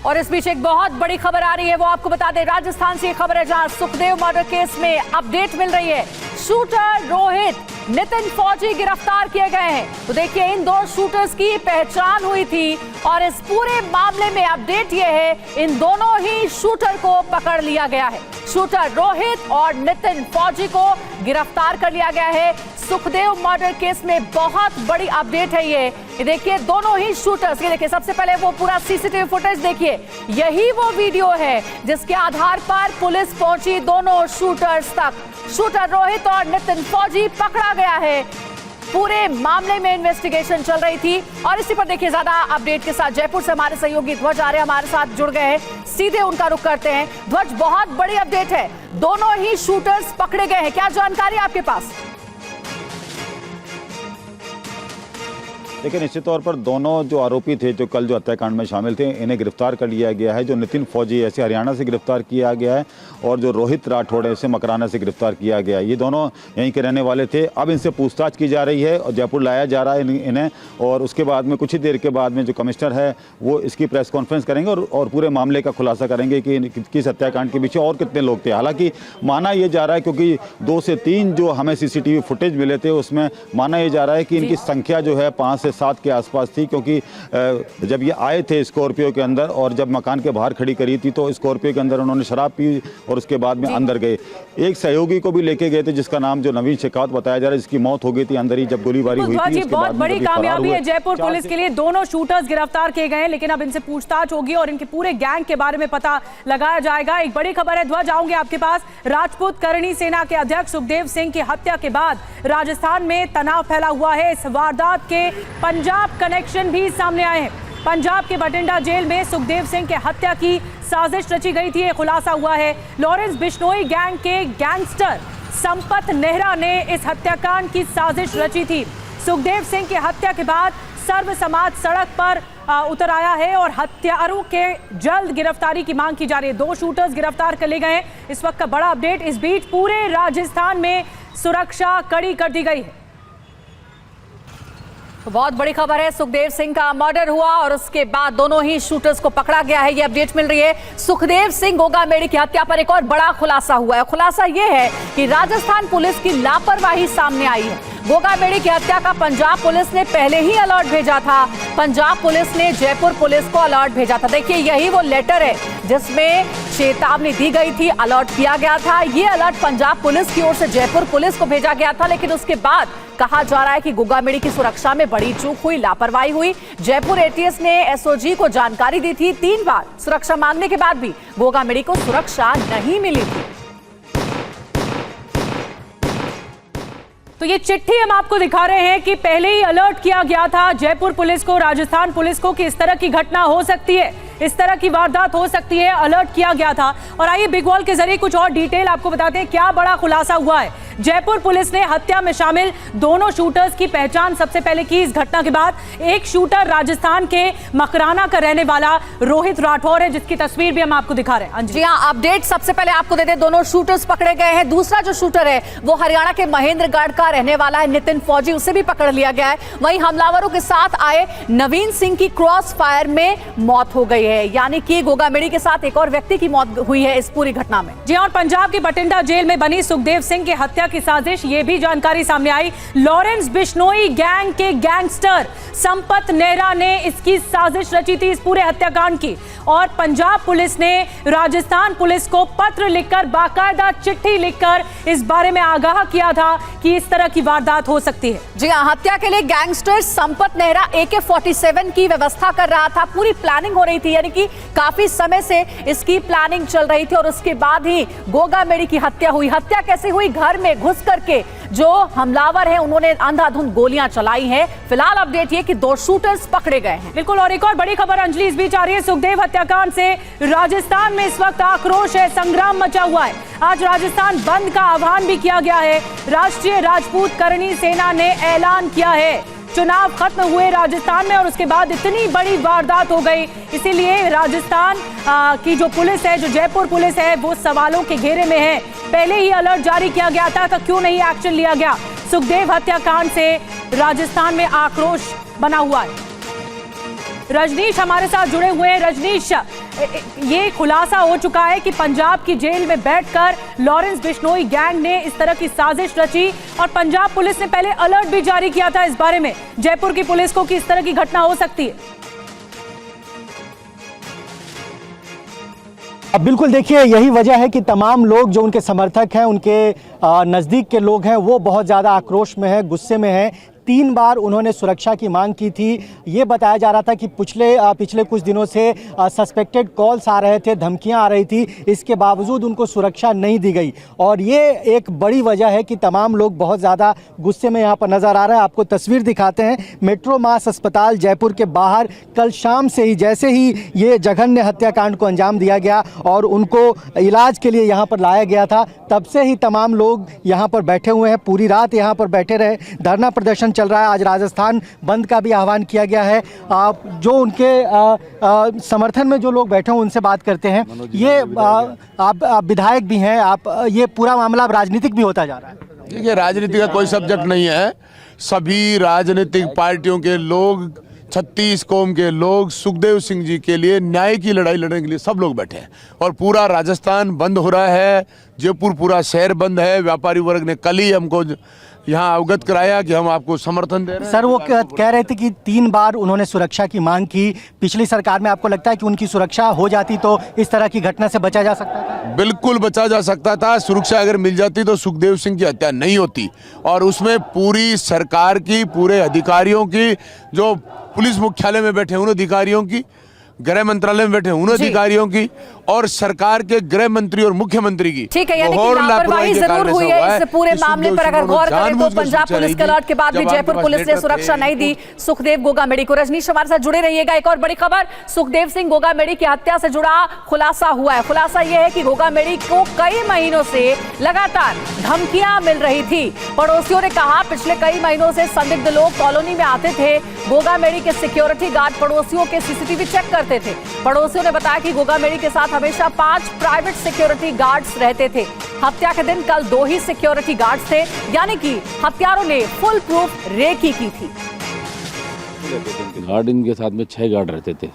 और इस बीच एक बहुत बड़ी खबर आ रही है, वो आपको बता दें, राजस्थान से खबर है जहां सुखदेव मर्डर केस में अपडेट मिल रही है। शूटर रोहित, नितिन फौजी गिरफ्तार किए गए हैं। तो देखिए, इन दो शूटर्स की पहचान हुई थी और इस पूरे मामले में अपडेट ये है, इन दोनों ही शूटर को पकड़ लिया गया है। शूटर रोहित और नितिन फौजी को गिरफ्तार कर लिया गया है। सुखदेव मर्डर केस में बहुत बड़ी अपडेट है ये देखिए, दोनों ही शूटर्स, ये देखिए, सबसे पहले वो पूरा सीसीटीवी फुटेज देखिए, यही वो वीडियो है जिसके आधार पर पुलिस पहुंची दोनों शूटर्स तक। शूटर रोहित और नितिन फौजी पकड़ा गया है। पूरे मामले में इन्वेस्टिगेशन चल रही थी और इसी पर देखिए ज्यादा अपडेट के साथ जयपुर से हमारे सहयोगी ध्वज आर्य हमारे साथ जुड़ गए हैं। सीधे उनका रुख करते हैं। ध्वज, बहुत बड़ी अपडेट है, दोनों ही शूटर्स पकड़े गए हैं, क्या जानकारी आपके पास? देखिए, निश्चित तौर पर दोनों जो आरोपी थे जो कल जो हत्याकांड में शामिल थे, इन्हें गिरफ्तार कर लिया गया है। जो नितिन फौजी है इसे हरियाणा से गिरफ्तार किया गया है और जो रोहित राठौड़ है इसे मकराना से गिरफ्तार किया गया है। ये दोनों यहीं के रहने वाले थे। अब इनसे पूछताछ की जा रही है और जयपुर लाया जा रहा है इन्हें, और उसके बाद में कुछ ही देर के बाद में जो कमिश्नर है वो इसकी प्रेस कॉन्फ्रेंस करेंगे और पूरे मामले का खुलासा करेंगे कि किस हत्याकांड के पीछे और कितने लोग थे। हालांकि माना यह जा रहा है, क्योंकि 2 से 3 जो हमें सीसीटीवी फुटेज मिले थे उसमें माना यह जा रहा है कि इनकी संख्या जो है 5 से 7 के आसपास थी, क्योंकि जब ये आए थे स्कॉर्पियो के अंदर और जब मकान के बाहर खड़ी करी थी तो स्कॉर्पियो के अंदर उन्होंने शराब पी और उसके बाद में अंदर गए। एक सहयोगी को भी लेके गए थे जिसका नाम जो नवीन शेखावत बताया जा रहा है, जिसकी मौत हो गई थी अंदर ही जब गोलीबारी हुई थी। बहुत बड़ी कामयाबी है जयपुर पुलिस के लिए, दोनों शूटर्स गिरफ्तार किए गए हैं, लेकिन अब इनसे पूछताछ होगी और इनके पूरे गैंग के बारे में पता लगाया जाएगा। एक बड़ी खबर है ध्वज, आऊंगे आपके पास। राजपूत करणी सेना के अध्यक्ष सुखदेव सिंह की हत्या के बाद राजस्थान में तनाव फैला हुआ है। इस वारदात के पंजाब कनेक्शन भी सामने आए हैं। पंजाब के बठिंडा जेल में सुखदेव सिंह के हत्या की साजिश रची गई थी, ये खुलासा हुआ है। लॉरेंस बिश्नोई गैंग के गैंगस्टर संपत नेहरा ने इस हत्याकांड की साजिश रची थी। सुखदेव सिंह की हत्या के बाद सर्व समाज सड़क पर उतर आया है और हत्यारों के जल्द गिरफ्तारी की मांग की जा रही है। 2 शूटर्स गिरफ्तार कर लिए गए, इस वक्त का बड़ा अपडेट। इस बीच पूरे राजस्थान में सुरक्षा कड़ी कर दी गई है। तो बहुत बड़ी खबर है, सुखदेव सिंह का मर्डर हुआ और उसके बाद दोनों ही शूटर्स को पकड़ा गया है, ये अपडेट मिल रही है। सुखदेव सिंह गोगामेड़ी की हत्या पर एक और बड़ा खुलासा हुआ है। खुलासा यह है कि राजस्थान पुलिस की लापरवाही सामने आई है। गोगामेड़ी की हत्या का पंजाब पुलिस ने पहले ही अलर्ट भेजा था। पंजाब पुलिस ने जयपुर पुलिस को अलर्ट भेजा था। देखिए, यही वो लेटर है जिसमें चेतावनी दी गई थी, अलर्ट किया गया था। ये अलर्ट पंजाब पुलिस की ओर से जयपुर पुलिस को भेजा गया था, लेकिन उसके बाद कहा जा रहा है कि गोगामेड़ी की सुरक्षा में बड़ी चूक हुई, लापरवाही हुई। जयपुर एटीएस ने एसओजी को जानकारी दी थी। 3 बार सुरक्षा मांगने के बाद भी गोगामेड़ी को सुरक्षा नहीं मिली थी। तो ये चिट्ठी हम आपको दिखा रहे हैं कि पहले ही अलर्ट किया गया था जयपुर पुलिस को, राजस्थान पुलिस को, कि इस तरह की घटना हो सकती है, इस तरह की वारदात हो सकती है, अलर्ट किया गया था। और आइए बिग वॉल के जरिए कुछ और डिटेल आपको बताते हैं, क्या बड़ा खुलासा हुआ है। जयपुर पुलिस ने हत्या में शामिल दोनों शूटर्स की पहचान सबसे पहले की इस घटना के बाद। एक शूटर राजस्थान के मकराना का रहने वाला रोहित राठौर है, जिसकी तस्वीर भी हम आपको दिखा रहे हैं। जी हाँ, अपडेट सबसे पहले आपको दे दें, दोनों शूटर्स पकड़े गए हैं। दूसरा जो शूटर है वो हरियाणा के महेंद्रगढ़ का रहने वाला है, नितिन फौजी, उसे भी पकड़ लिया गया है। वहीं हमलावरों के साथ आए नवीन सिंह की क्रॉस फायर में मौत हो गई है, यानी कि गोगामेड़ी के साथ एक और व्यक्ति की मौत हुई है इस पूरी घटना में। जी, और पंजाब के बठिंडा जेल में बनी सुखदेव सिंह की हत्या की साजिश, ये भी जानकारी सामने आई। लॉरेंस बिश्नोई गैंग के गैंगस्टर संपत नेहरा ने इसकी साजिश रची थी, इस पूरे हत्याकांड की। और पंजाब पुलिस ने राजस्थान पुलिस को पत्र लिखकर, बाकायदा चिट्ठी लिखकर इस बारे में आगाह किया था कि इस तरह की वारदात हो सकती है। जी हाँ, हत्या के लिए गैंगस्टर संपत नेहरा AK-47 की व्यवस्था कर रहा था, पूरी प्लानिंग हो रही थी, यानी कि काफी समय से इसकी प्लानिंग चल रही थी और उसके बाद ही गोगामेड़ी की हत्या हुई। हत्या कैसे हुई? घर में घुस करके जो हमलावर हैं उन्होंने अंधाधुंध गोलियां चलाई हैं। फिलहाल अपडेट ये कि 2 शूटर्स पकड़े गए हैं। बिल्कुल, और एक और बड़ी खबर अंजलि इस बीच आ रही है। सुखदेव हत्याकांड से राजस्थान में इस वक्त आक्रोश है, संग्राम मचा हुआ है। आज राजस्थान बंद का आह्वान भी किया गया है। राष्ट्रीय राजपूत करणी सेना ने ऐलान किया है। चुनाव खत्म हुए राजस्थान में और उसके बाद इतनी बड़ी वारदात हो गई, इसीलिए राजस्थान की जो पुलिस है, जो जयपुर पुलिस है, वो सवालों के घेरे में है। पहले ही अलर्ट जारी किया गया था, तो क्यों नहीं एक्शन लिया गया? सुखदेव हत्याकांड से राजस्थान में आक्रोश बना हुआ है। रजनीश हमारे साथ जुड़े हुए हैं। रजनीश, ये खुलासा हो चुका है कि पंजाब की जेल में बैठकर लॉरेंस बिश्नोई गैंग ने इस तरह की साजिश रची और पंजाब पुलिस ने पहले अलर्ट भी जारी किया था इस बारे में जयपुर की पुलिस को कि इस तरह की घटना हो सकती है। अब बिल्कुल देखिए, यही वजह है कि तमाम लोग जो उनके समर्थक हैं, उनके नज़दीक के लोग हैं, वो बहुत ज़्यादा आक्रोश में है, गुस्से में है। 3 बार उन्होंने सुरक्षा की मांग की थी। ये बताया जा रहा था कि पिछले कुछ दिनों से सस्पेक्टेड कॉल्स आ रहे थे, धमकियां आ रही थी, इसके बावजूद उनको सुरक्षा नहीं दी गई और ये एक बड़ी वजह है कि तमाम लोग बहुत ज़्यादा गुस्से में यहाँ पर नज़र आ रहे हैं। आपको तस्वीर दिखाते हैं। मेट्रो मास अस्पताल जयपुर के बाहर कल शाम से ही, जैसे ही ये जघन्य हत्याकांड को अंजाम दिया गया और उनको इलाज के लिए यहाँ पर लाया गया था, तब से ही तमाम लोग यहाँ पर बैठे हुए हैं। पूरी रात यहाँ पर बैठे रहे, धरना प्रदर्शन चल रहा है। आज राजस्थान बंद का भी आह्वान किया गया है। जो उनके समर्थन में जो लोग बैठे हैं उनसे बात करते हैं। ये आप विधायक भी हैं, आप ये पूरा मामला अब राजनीतिक भी होता जा रहा है। देखिए, राजनीति का कोई सब्जेक्ट नहीं है। सभी राजनीतिक पार्टियों के लोग, 36 कौम के लोग सुखदेव सिंह जी के लिए न्याय की लड़ाई लड़ने के लिए सब लोग बैठे हैं और पूरा राजस्थान बंद हो रहा है। जयपुर पूरा शहर बंद है। व्यापारी वर्ग ने कल ही हमको यहाँ अवगत कराया कि हम आपको समर्थन दे रहे हैं। सर, वो कह रहे थे कि 3 बार उन्होंने सुरक्षा की मांग की पिछली सरकार में। आपको लगता है कि उनकी सुरक्षा हो जाती तो इस तरह की घटना से बचा जा सकता था? बिल्कुल बचा जा सकता था। सुरक्षा अगर मिल जाती तो सुखदेव सिंह की हत्या नहीं होती और उसमें पूरी सरकार की, पूरे अधिकारियों की, जो पुलिस मुख्यालय में बैठे उन अधिकारियों की, गृह मंत्रालय में बैठे उन अधिकारियों की और सरकार के गृह मंत्री और मुख्यमंत्री की। ठीक है, यानी कि लापरवाही जरूर हुई है इस पूरे मामले पर अगर गौर करें तो पंजाब पुलिस के अलर्ट के बाद भी जयपुर पुलिस ने सुरक्षा नहीं दी सुखदेव गोगामेडी को। रजनीश, हमारे साथ जुड़े रहिएगा। एक और बड़ी खबर, सुखदेव सिंह गोगामेडी की हत्या से जुड़ा खुलासा हुआ है। खुलासा यह है कि गोगामेडी को कई महीनों से लगातार धमकियां मिल रही थी। पड़ोसियों ने कहा पिछले कई महीनों से संदिग्ध लोग कॉलोनी में आते थे। गोगामेडी के सिक्योरिटी गार्ड पड़ोसियों के सीसीटीवी चेक करते थे। पड़ोसियों ने बताया कि गोगामेडी के साथ हमेशा 5 प्राइवेट सिक्योरिटी गार्ड्स रहते थे। हत्या के दिन कल 2 ही सिक्योरिटी गार्ड्स थे, यानी कि हत्यारों ने फुल प्रूफ रेकी की थी। गार्ड इनके साथ में 6 गार्ड रहते थे।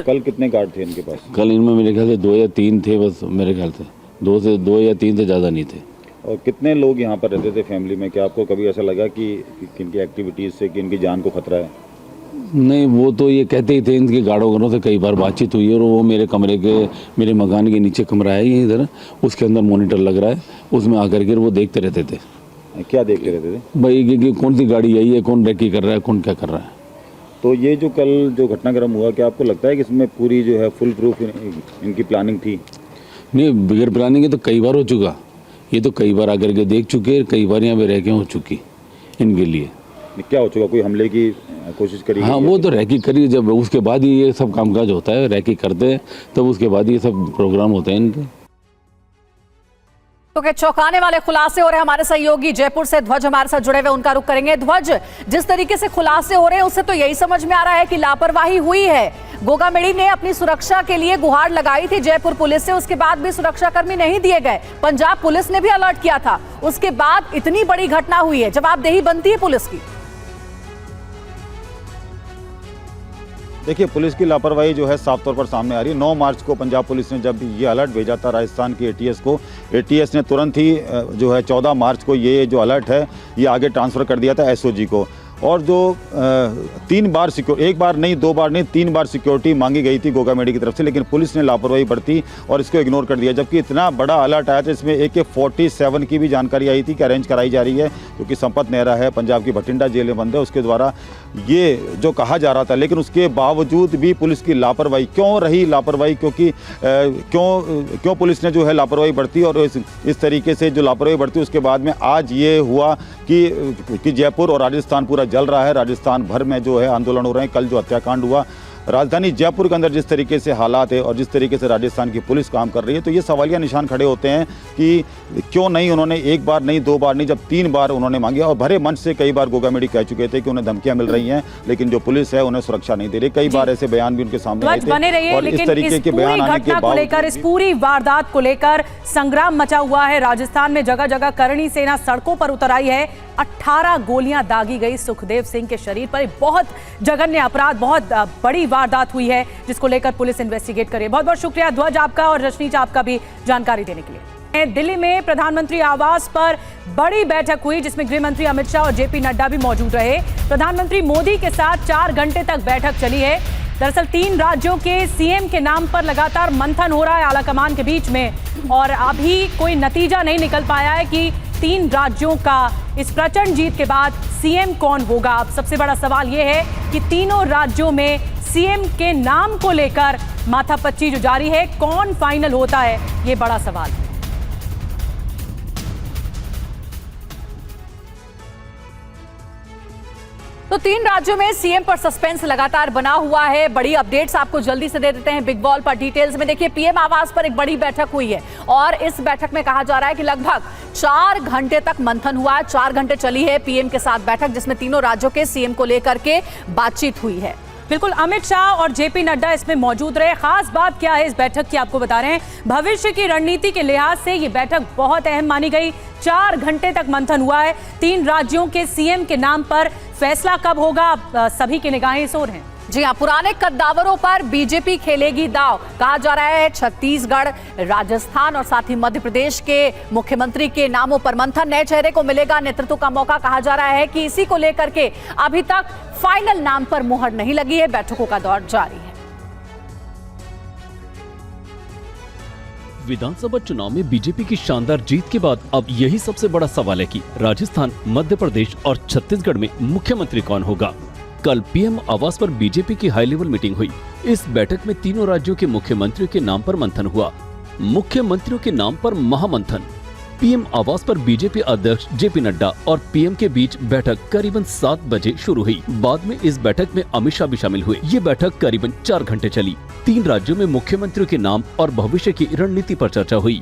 कल कितने गार्ड थे इनके पास? कल इनमें मेरे ख्याल से 2 या 3 थे बस, मेरे ख्याल से 2 या 3 से ज़्यादा नहीं थे। और कितने लोग यहाँ पर रहते थे फैमिली में? क्या आपको कभी ऐसा लगा कि इनकी एक्टिविटीज़ से कि इनकी जान को खतरा है? नहीं, वो तो ये कहते ही थे। इनके गार्डों से कई बार बातचीत हुई और वो मेरे मकान के नीचे कमरा है ये इधर, उसके अंदर मॉनिटर लग रहा है, उसमें आकर के वो देखते रहते थे। क्या देखते रहते थे भाई कि कौन सी गाड़ी आई है, कौन रेकी कर रहा है, कौन क्या कर रहा है। तो ये जो कल जो घटनाक्रम हुआ, क्या आपको लगता है कि इसमें पूरी जो है फुल प्रूफ इनकी प्लानिंग थी? नहीं, बगैर प्लानिंग के तो कई बार हो चुका। ये तो कई बार आकर के देख चुके, कई बार यहाँ पे रह के हो चुकी। इनके लिए क्या हो चुका? कोई हमले की कोशिश करी? हाँ, वो तो रैकी करी, जब उसके बाद ही ये सब कामकाज होता है। रैकी करते हैं तब उसके बाद ये सब प्रोग्राम होते हैं इनके। तो क्या चौंकाने वाले खुलासे हो रहे हैं। हमारे सहयोगी जयपुर से ध्वज हमारे साथ जुड़े हुए, उनका रुख करेंगे। ध्वज, जिस तरीके से खुलासे हो रहे हैं उससे तो यही समझ में आ रहा है कि लापरवाही हुई है। गोगामेडी ने अपनी सुरक्षा के लिए गुहार लगाई थी जयपुर पुलिस से, उसके बाद भी सुरक्षाकर्मी नहीं दिए गए। पंजाब पुलिस ने भी अलर्ट किया था, उसके बाद इतनी बड़ी घटना हुई है। जवाबदेही बनती है पुलिस की। देखिए, पुलिस की लापरवाही जो है साफ तौर पर सामने आ रही है। 9 मार्च को पंजाब पुलिस ने जब ये अलर्ट भेजा था राजस्थान की एटीएस को, एटीएस ने तुरंत ही जो है 14 मार्च को ये जो अलर्ट है ये आगे ट्रांसफ़र कर दिया था एसओजी को। और जो 3 बार एक बार नहीं, 2 बार नहीं, 3 बार सिक्योरिटी मांगी गई थी गोगामेडी की तरफ से, लेकिन पुलिस ने लापरवाही बरती और इसको इग्नोर कर दिया। जबकि इतना बड़ा अलर्ट आया था, इसमें AK-47 की भी जानकारी आई थी कि अरेंज कराई जा रही है, क्योंकि संपत नेहरा है पंजाब की भटिंडा जेल में बंद है, उसके द्वारा ये जो कहा जा रहा था। लेकिन उसके बावजूद भी पुलिस की लापरवाही क्यों रही? लापरवाही क्योंकि क्यों पुलिस ने जो है लापरवाही बरती और इस तरीके से जो लापरवाही बरती, उसके बाद में आज ये हुआ कि जयपुर और राजस्थान पूरा जल रहा है। राजस्थान भर में जो है आंदोलन हो रहे हैं। कल जो हत्याकांड हुआ राजधानी जयपुर के अंदर जिस तरीके से हालात है और जिस तरीके से राजस्थान की पुलिस काम कर रही है, तो ये सवालिया निशान खड़े होते हैं कि क्यों नहीं उन्होंने एक बार नहीं, दो बार नहीं, जब 3 बार उन्होंने मांगी। और भरे मंच से कई बार गोगा मेडी कह चुके थे कि उन्हें धमकियां मिल रही हैं, लेकिन जो पुलिस है उन्हें सुरक्षा नहीं दे रही। कई बार ऐसे बयान भी उनके सामने आए थे और इस तरीके के बयान आने के बावजूद इस पूरी वारदात को लेकर संग्राम मचा हुआ है। राजस्थान में जगह जगह करणी सेना सड़कों पर उतर आई है। 18 गोलियां दागी गई सुखदेव सिंह के शरीर पर। बहुत जघन्य अपराध, बहुत बड़ी वारदात हुई है जिसको लेकर पुलिस इन्वेस्टिगेट कर रही है। बहुत बहुत शुक्रिया ध्वज आपका और रश्मि आपका भी जानकारी देने के लिए। दिल्ली में प्रधानमंत्री आवास पर बड़ी बैठक हुई जिसमें गृह मंत्री अमित शाह और जेपी नड्डा भी मौजूद रहे। प्रधानमंत्री मोदी के साथ 4 घंटे तक बैठक चली है। दरअसल 3 राज्यों के सीएम के नाम पर लगातार मंथन हो रहा है आलाकमान के बीच में, और अभी कोई नतीजा नहीं निकल पाया है कि 3 राज्यों का इस प्रचंड जीत के बाद सीएम कौन होगा। अब सबसे बड़ा सवाल यह है कि तीनों राज्यों में सीएम के नाम को लेकर माथापच्ची जो जारी है, कौन फाइनल होता है, ये बड़ा सवाल है। तो 3 राज्यों में सीएम पर सस्पेंस लगातार बना हुआ है। बड़ी अपडेट्स आपको जल्दी से दे देते हैं बिग बॉल पर। डिटेल्स में देखिए, पीएम आवास पर एक बड़ी बैठक हुई है और इस बैठक में कहा जा रहा है कि लगभग 4 घंटे तक मंथन हुआ है। 4 घंटे चली है पीएम के साथ बैठक, जिसमें तीनों राज्यों के सीएम को लेकर के बातचीत हुई है। बिल्कुल, अमित शाह और जेपी नड्डा इसमें मौजूद रहे। खास बात क्या है इस बैठक की, आपको बता रहे हैं। भविष्य की रणनीति के लिहाज से ये बैठक बहुत अहम मानी गई। 4 घंटे तक मंथन हुआ है। 3 राज्यों के सीएम के नाम पर फैसला कब होगा, सभी की निगाहें इस ओर हैं। जी हाँ, पुराने कद्दावरों पर बीजेपी खेलेगी दाव। कहा जा रहा है छत्तीसगढ़, राजस्थान और साथ ही मध्य प्रदेश के मुख्यमंत्री के नामों पर मंथन। नए चेहरे को मिलेगा नेतृत्व का मौका। कहा जा रहा है कि इसी को लेकर के अभी तक फाइनल नाम पर मुहर नहीं लगी है। बैठकों का दौर जारी है। विधानसभा चुनाव में बीजेपी की शानदार जीत के बाद अब यही सबसे बड़ा सवाल है कि राजस्थान, मध्य प्रदेश और छत्तीसगढ़ में मुख्यमंत्री कौन होगा। कल पीएम आवास पर बीजेपी की हाई लेवल मीटिंग हुई। इस बैठक में तीनों राज्यों के मुख्यमंत्रियों के नाम पर मंथन हुआ। मुख्यमंत्रियों के नाम पर महामंथन। पीएम आवास पर बीजेपी अध्यक्ष जेपी नड्डा और पीएम के बीच बैठक करीबन 7 बजे शुरू हुई। बाद में इस बैठक में अमित शाह भी शामिल हुए। ये बैठक करीबन 4 घंटे चली। 3 राज्यों में मुख्यमंत्रियों के नाम और भविष्य की रणनीति पर चर्चा हुई।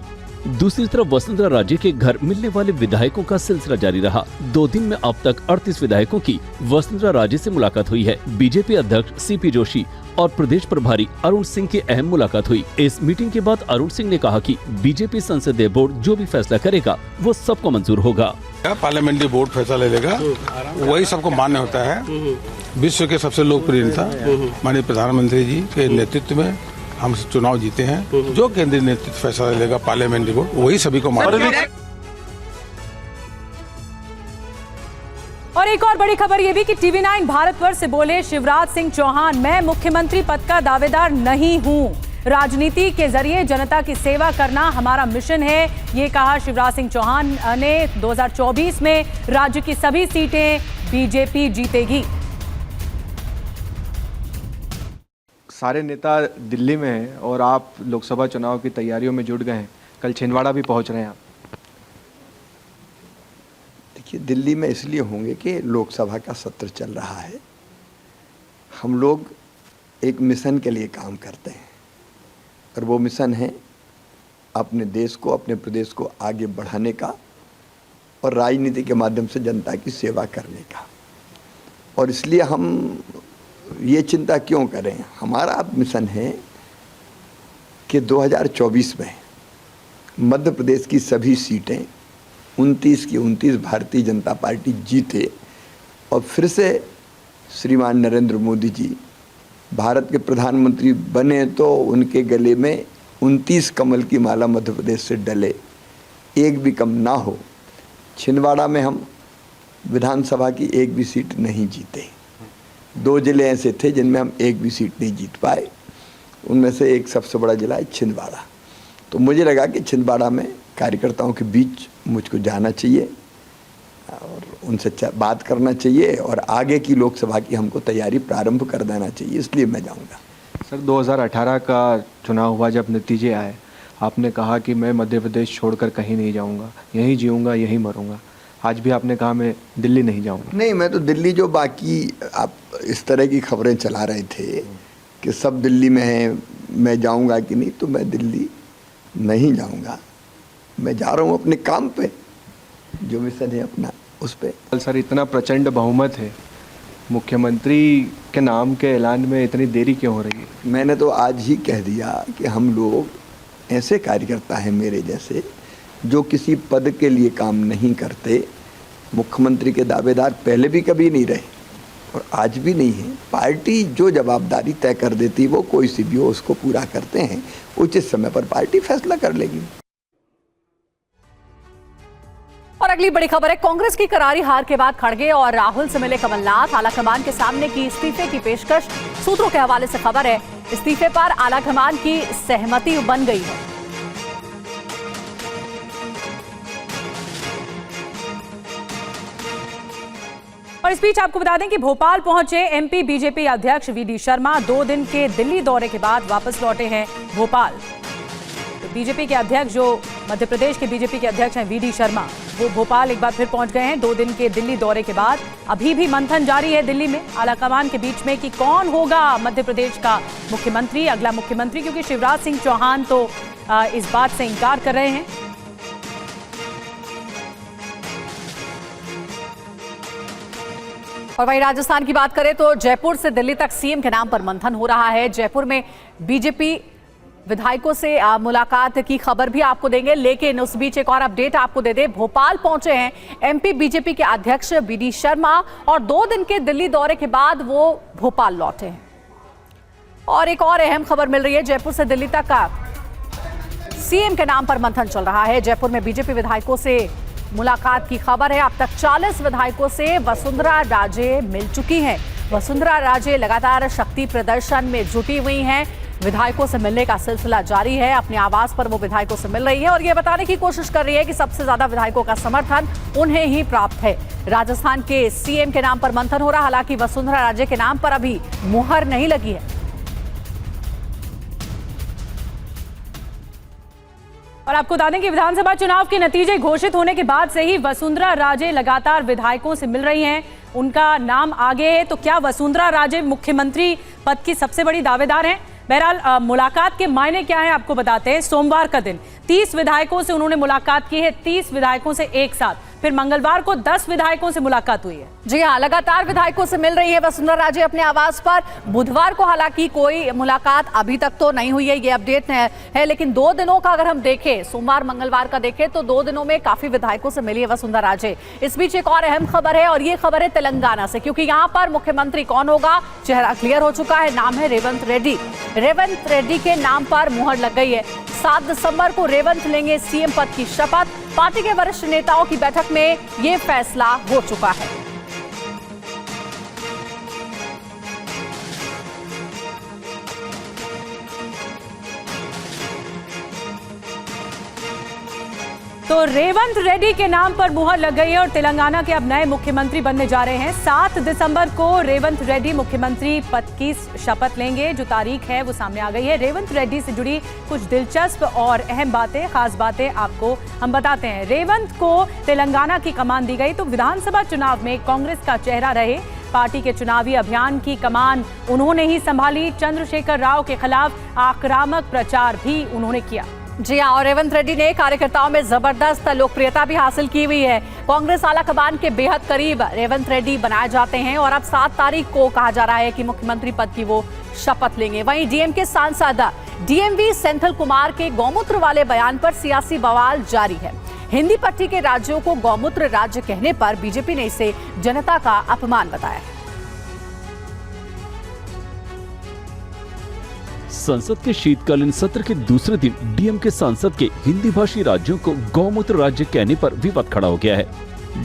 दूसरी तरफ वसुंधरा राजे के घर मिलने वाले विधायकों का सिलसिला जारी रहा। 2 दिन में अब तक 38 विधायकों की वसुंधरा राजे से मुलाकात हुई है। बीजेपी अध्यक्ष सीपी जोशी और प्रदेश प्रभारी अरुण सिंह की अहम मुलाकात हुई। इस मीटिंग के बाद अरुण सिंह ने कहा कि बीजेपी संसदीय बोर्ड जो भी फैसला करेगा वो सबको मंजूर होगा। पार्लियामेंट्री बोर्ड फैसला ले लेगा, वही सबको मान्य होता है। विश्व के सबसे लोकप्रिय नेता माननीय प्रधानमंत्री जी के नेतृत्व में हम चुनाव जीते हैं। जो केंद्रीय नेतृत्व फैसला लेगा पार्लियामेंट्री बोर्ड, वही सभी को मान्य। और एक और बड़ी खबर ये भी कि टीवी9 भारतवर्ष से बोले शिवराज सिंह चौहान, मैं मुख्यमंत्री पद का दावेदार नहीं हूं। राजनीति के जरिए जनता की सेवा करना हमारा मिशन है, ये कहा शिवराज सिंह चौहान ने। 2024 में राज्य की सभी सीटें बीजेपी जीतेगी। सारे नेता दिल्ली में हैं और आप लोकसभा चुनाव की तैयारियों में जुट गए हैं। कल छिंदवाड़ा भी पहुंच रहे हैं आप। देखिए, दिल्ली में इसलिए होंगे कि लोकसभा का सत्र चल रहा है। हम लोग एक मिशन के लिए काम करते हैं और वो मिशन है अपने देश को, अपने प्रदेश को आगे बढ़ाने का और राजनीति के माध्यम से जनता की सेवा करने का। और इसलिए हम ये चिंता क्यों करें। हमारा मिशन है कि 2024 में मध्य प्रदेश की सभी सीटें 29 की 29 भारतीय जनता पार्टी जीते और फिर से श्रीमान नरेंद्र मोदी जी भारत के प्रधानमंत्री बने तो उनके गले में 29 कमल की माला मध्य प्रदेश से डले, एक भी कम ना हो। छिंदवाड़ा में हम विधानसभा की एक भी सीट नहीं जीते। 2 जिले ऐसे थे जिनमें हम एक भी सीट नहीं जीत पाए। उनमें से एक सबसे बड़ा जिला है छिंदवाड़ा। तो मुझे लगा कि छिंदवाड़ा में कार्यकर्ताओं के बीच मुझको जाना चाहिए और उनसे बात करना चाहिए और आगे की लोकसभा की हमको तैयारी प्रारंभ कर देना चाहिए, इसलिए मैं जाऊंगा। सर, 2018 का चुनाव हुआ, जब नतीजे आए, आपने कहा कि मैं मध्य प्रदेश छोड़कर कहीं नहीं जाऊंगा, यहीं जीऊंगा, यहीं मरूंगा। आज भी आपने कहा मैं दिल्ली नहीं जाऊंगा। नहीं, मैं तो दिल्ली, जो बाकी आप इस तरह की खबरें चला रहे थे कि सब दिल्ली में हैं, मैं जाऊंगा कि नहीं, तो मैं दिल्ली नहीं जाऊंगा। मैं जा रहा हूं अपने काम पे, जो मिशन है अपना उस पे। सर इतना प्रचंड बहुमत है, मुख्यमंत्री के नाम के ऐलान में इतनी देरी क्यों हो रही है? मैंने तो आज ही कह दिया कि हम लोग ऐसे कार्यकर्ता हैं मेरे जैसे, जो किसी पद के लिए काम नहीं करते। मुख्यमंत्री के दावेदार पहले भी कभी नहीं रहे और आज भी नहीं है। पार्टी जो जवाबदारी तय कर देती, वो कोई सी भी हो, उसको पूरा करते हैं। उचित समय पर पार्टी फैसला कर लेगी। और अगली बड़ी खबर है, कांग्रेस की करारी हार के बाद खड़गे और राहुल से मिले कमलनाथ। आलाकमान के सामने की इस्तीफे की पेशकश। सूत्रों के हवाले से खबर है, इस्तीफे पर आलाकमान की सहमति बन गई है। और इस बीच आपको बता दें कि भोपाल पहुंचे एमपी बीजेपी अध्यक्ष वीडी शर्मा 2 दिन के दिल्ली दौरे के बाद वापस लौटे हैं भोपाल। तो बीजेपी के अध्यक्ष, जो मध्य प्रदेश के बीजेपी के अध्यक्ष हैं वीडी शर्मा, वो भोपाल एक बार फिर पहुंच गए हैं 2 दिन के दिल्ली दौरे के बाद। अभी भी मंथन जारी है दिल्ली में आलाकमान के बीच में कि कौन होगा मध्य प्रदेश का मुख्यमंत्री, अगला मुख्यमंत्री, क्योंकि शिवराज सिंह चौहान तो इस बात से इंकार कर रहे हैं। और वहीं राजस्थान की बात करें तो जयपुर से दिल्ली तक सीएम के नाम पर मंथन हो रहा है। जयपुर में बीजेपी विधायकों से मुलाकात की खबर भी आपको देंगे, लेकिन उस बीच एक और अपडेट आपको दे दें। भोपाल पहुंचे हैं एमपी बीजेपी के अध्यक्ष वीडी शर्मा और 2 दिन के दिल्ली दौरे के बाद वो भोपाल लौटे हैं। और एक और अहम खबर मिल रही है, जयपुर से दिल्ली तक का सीएम के नाम पर मंथन चल रहा है। जयपुर में बीजेपी विधायकों से मुलाकात की खबर है। अब तक 40 विधायकों से वसुंधरा राजे मिल चुकी हैं। वसुंधरा राजे लगातार शक्ति प्रदर्शन में जुटी हुई हैं। विधायकों से मिलने का सिलसिला जारी है। अपने आवास पर वो विधायकों से मिल रही है और ये बताने की कोशिश कर रही है कि सबसे ज्यादा विधायकों का समर्थन उन्हें ही प्राप्त है। राजस्थान के सीएम के नाम पर मंथन हो रहा, हालांकि वसुंधरा राजे के नाम पर अभी मुहर नहीं लगी है। और आपको बता दें कि विधानसभा चुनाव के नतीजे घोषित होने के बाद से ही वसुंधरा राजे लगातार विधायकों से मिल रही हैं। उनका नाम आगे है, तो क्या वसुंधरा राजे मुख्यमंत्री पद की सबसे बड़ी दावेदार हैं? बहरहाल मुलाकात के मायने क्या है आपको बताते हैं। सोमवार का दिन 30 विधायकों से उन्होंने मुलाकात की है, 30 विधायकों से एक साथ। फिर मंगलवार को 10 विधायकों से मुलाकात हुई है। जी हाँ, लगातार विधायकों से मिल रही है वसुंधरा राजे अपने आवास पर। बुधवार को हालांकि कोई मुलाकात अभी तक तो नहीं हुई है, ये अपडेट है, लेकिन 2 दिनों का अगर हम देखें, सोमवार मंगलवार का देखें, तो 2 दिनों में काफी विधायकों से मिली है वसुंधरा राजे। इस बीच एक और अहम खबर है, और ये खबर है तेलंगाना से, क्योंकि यहाँ पर मुख्यमंत्री कौन होगा, चेहरा क्लियर हो चुका है। नाम है रेवंत रेड्डी। रेवंत रेड्डी के नाम पर मुहर लग गई है। 7 दिसंबर को रेवंत लेंगे सीएम पद की शपथ। पार्टी के वरिष्ठ नेताओं की बैठक में ये फैसला हो चुका है। तो रेवंत रेड्डी के नाम पर मुहर लग गई है और तेलंगाना के अब नए मुख्यमंत्री बनने जा रहे हैं। 7 दिसंबर को रेवंत रेड्डी मुख्यमंत्री पद की शपथ लेंगे। जो तारीख है वो सामने आ गई है। रेवंत रेड्डी से जुड़ी कुछ दिलचस्प और अहम बातें, खास बातें आपको हम बताते हैं। रेवंत को तेलंगाना की कमान दी गई, तो विधानसभा चुनाव में कांग्रेस का चेहरा रहे। पार्टी के चुनावी अभियान की कमान उन्होंने ही संभाली। चंद्रशेखर राव के खिलाफ आक्रामक प्रचार भी उन्होंने किया। जी हाँ, और रेवंत रेड्डी ने कार्यकर्ताओं में जबरदस्त लोकप्रियता भी हासिल की हुई है। कांग्रेस आलाकमान के बेहद करीब रेवंत रेड्डी बनाए जाते हैं और अब 7 तारीख को कहा जा रहा है कि मुख्यमंत्री पद की वो शपथ लेंगे। वहीं डीएमके सांसद डीएमवी सेंथिल कुमार के गौमूत्र वाले बयान पर सियासी बवाल जारी है। हिंदी पट्टी के राज्यों को गौमूत्र राज्य कहने पर बीजेपी ने इसे जनता का अपमान बताया है। संसद के शीतकालीन सत्र के दूसरे दिन डीएमके सांसद के हिंदी भाषी राज्यों को गौमूत्र राज्य कहने पर विवाद खड़ा हो गया है।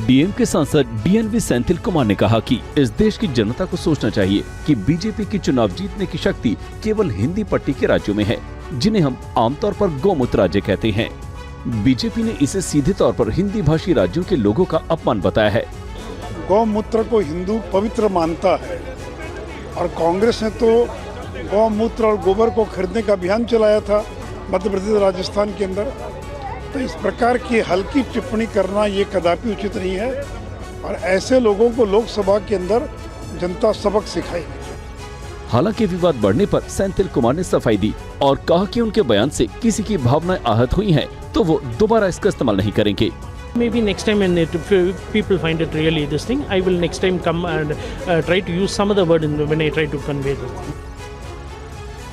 डीएमके सांसद डीएनवी सेंथिल कुमार ने कहा कि इस देश की जनता को सोचना चाहिए कि बीजेपी की चुनाव जीतने की शक्ति केवल हिंदी पट्टी के राज्यों में है, जिन्हें हम आमतौर पर गौमूत्र राज्य कहते हैं। बीजेपी ने इसे सीधे तौर पर हिंदी भाषी राज्यों के लोगों का अपमान बताया है। गौमूत्र को हिंदू पवित्र मानता है और कांग्रेस ने तो गौमूत्र और गोबर को खरीदने का अभियान चलाया था मध्य प्रदेश राजस्थान के अंदर। तो इस प्रकार की हल्की टिप्पणी करना ये कदापि उचित नहीं है और ऐसे लोगों को लोकसभा के अंदर जनता सबक सिखाएगी। हालांकि विवाद बढ़ने पर सेंथिल कुमार ने सफाई दी और कहा कि उनके बयान से किसी की भावनाएं आहत हुई हैं, तो वो दोबारा इसका इस्तेमाल नहीं करेंगे। Maybe next time when people find it really this thing, I will next time come and try to use some other word when I try to convey this.